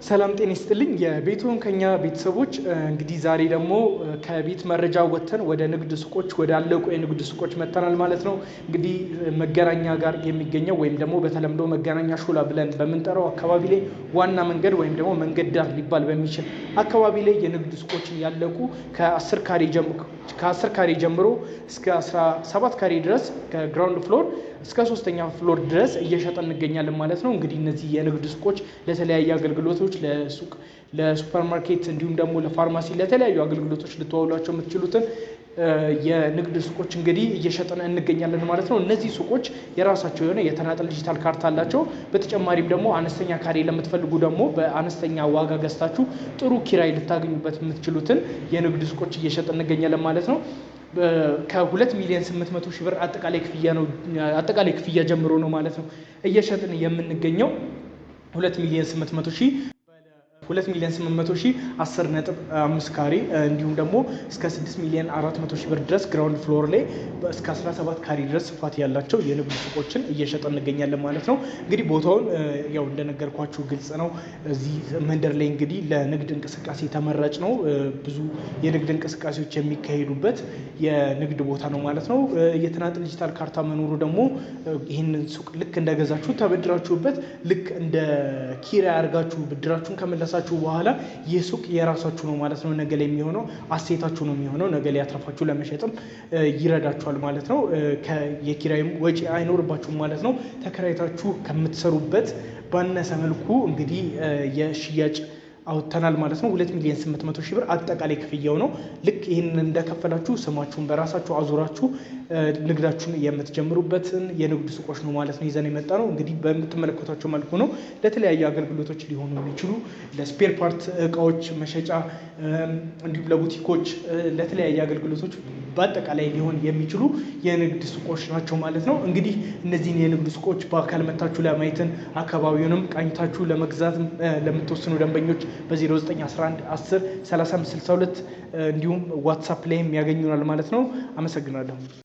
ሰላም ጤና ይስጥልኝ የቤቱን ከኛ ቤተሰቦች እንግዲህ ዛሬ ደግሞ ከቤት መረጃ ወጥተን ወደ ንግድ ሱቆች ወደ አለቁ የንግድ ሱቆች መተናል ማለት ነው። እንግዲህ መገናኛ ጋር የሚገኘው ወይም ደግሞ በተለምዶ መገናኛ ሾላ ብለን በምንጠራው አካባቢ ላይ ዋና መንገድ ወይም ደግሞ መንገድ ዳር ሊባል በሚችል አካባቢ ላይ የንግድ ሱቆችን ያለቁ ከ10 ካሬ ጀምሮ እስከ 17 ካሬ ድረስ ከግራውንድ ፍሎር እስከ 3ኛ ፍሎር ድረስ እየሸጠን እንገኛለን ማለት ነው። እንግዲህ እነዚህ የንግድ ሱቆች ለተለያየ አገልግሎቶች ለሱቅ ለሱፐርማርኬት እንዲሁም ደግሞ ለፋርማሲ ለተለያዩ አገልግሎቶች ልትዋውሏቸው የምትችሉትን የንግድ ሱቆች እንግዲህ እየሸጠን እንገኛለን ማለት ነው። እነዚህ ሱቆች የራሳቸው የሆነ የተናጠል ዲጂታል ካርታ አላቸው። በተጨማሪም ደግሞ አነስተኛ ካሬ ለምትፈልጉ ደግሞ በአነስተኛ ዋጋ ገዝታችሁ ጥሩ ኪራይ ልታገኙበት የምትችሉትን የንግድ ሱቆች እየሸጠን እንገኛለን ማለት ነው። ከ2 ሚሊዮን 800 ሺህ ብር አጠቃላይ ክፍያ ጀምሮ ነው ማለት ነው እየሸጥን የምንገኘው 2 ሚሊዮን 800 ሺህ 10.5 ካሬ እንዲሁም ደግሞ እስከ 6 ሚሊዮን 400 ሺህ ብር ድረስ ግራውንድ ፍሎር ላይ እስከ 17 ካሬ ድረስ ስፋት ያላቸው የንግድ ሱቆችን እየሸጠን እንገኛለን ማለት ነው። እንግዲህ ቦታውን ያው እንደነገርኳችሁ ግልጽ ነው። እዚህ መንደር ላይ እንግዲህ ለንግድ እንቅስቃሴ ተመራጭ ነው። ብዙ የንግድ እንቅስቃሴዎች የሚካሄዱበት የንግድ ቦታ ነው ማለት ነው። የተናጠል ዲጂታል ካርታ መኖሩ ደግሞ ይህንን ሱቅ ልክ እንደገዛችሁ ተበድራችሁበት ልክ እንደ ኪራይ አድርጋችሁ ብድራችሁን ከመለሳችሁ በኋላ ይህ ሱቅ የራሳችሁ ነው ማለት ነው። ነገ ላይ የሚሆነው አሴታችሁ ነው የሚሆነው። ነገ ላይ አትርፋችሁ ለመሸጥም ይረዳችኋል ማለት ነው። የኪራይም ወጪ አይኖርባችሁም ማለት ነው። ተከራይታችሁ ከምትሰሩበት ባነሰ መልኩ እንግዲህ የሽያጭ አውጥተናል ማለት ነው። 2 ሚሊዮን 800 ሺህ ብር አጠቃላይ ክፍያው ነው። ልክ ይህንን እንደከፈላችሁ ስማችሁን በራሳችሁ አዙራችሁ ንግዳችሁን የምትጀምሩበትን የንግድ ሱቆች ነው ማለት ነው ይዘን የመጣ ነው። እንግዲህ በምትመለከቷቸው መልኩ ነው ለተለያዩ አገልግሎቶች ሊሆኑ የሚችሉ ለስፔር ፓርት እቃዎች መሸጫ እንዲሁም ለቡቲኮች ለተለያዩ አገልግሎቶች በአጠቃላይ ሊሆን የሚችሉ የንግድ ሱቆች ናቸው ማለት ነው። እንግዲህ እነዚህን የንግድ ሱቆች በአካል መታችሁ ለማየትን አካባቢውንም ቃኝታችሁ ለመግዛት ለምትወስኑ ደንበኞች በ0911 10 35 62 እንዲሁም ዋትሳፕ ላይም ያገኙናል ማለት ነው። አመሰግናለሁ።